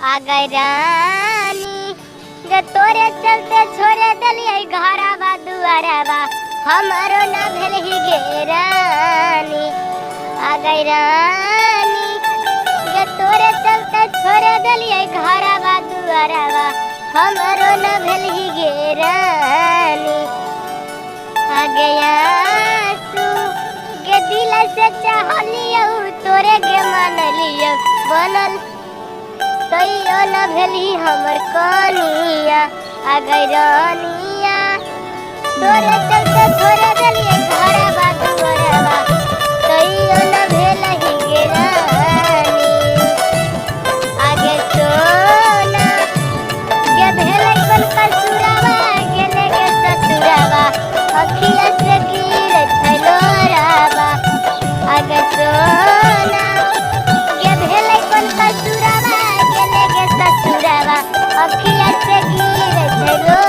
आ गई रानी गे तोरे चलते छोड़े दलिए घरवा दुआरवा हमारो ना भेल ही गे रानी। आ गई रानी गे तोरे चलते छोड़े दलिए घरवा दुआरवा हमारो ना भेल ही गे रानी। आ गया तू गे दिल से चाहलियो तोरे गे मान लियो बनल तैयो न भेली हमर कनिया। आ गई रानिया तोरे चलते छोड़े दलिए घरवा दुआरवा तैयो न भेल ही गे रानी। आगे सोना गे भेलै कोन कसुरवा गेले गे ससुरवा अखिया से गिरै छै लोरावा। आगे सोना गे भेलै कोन कसुरवा गेले गे ससुरवा अखिया से गिरै छै लोरावा।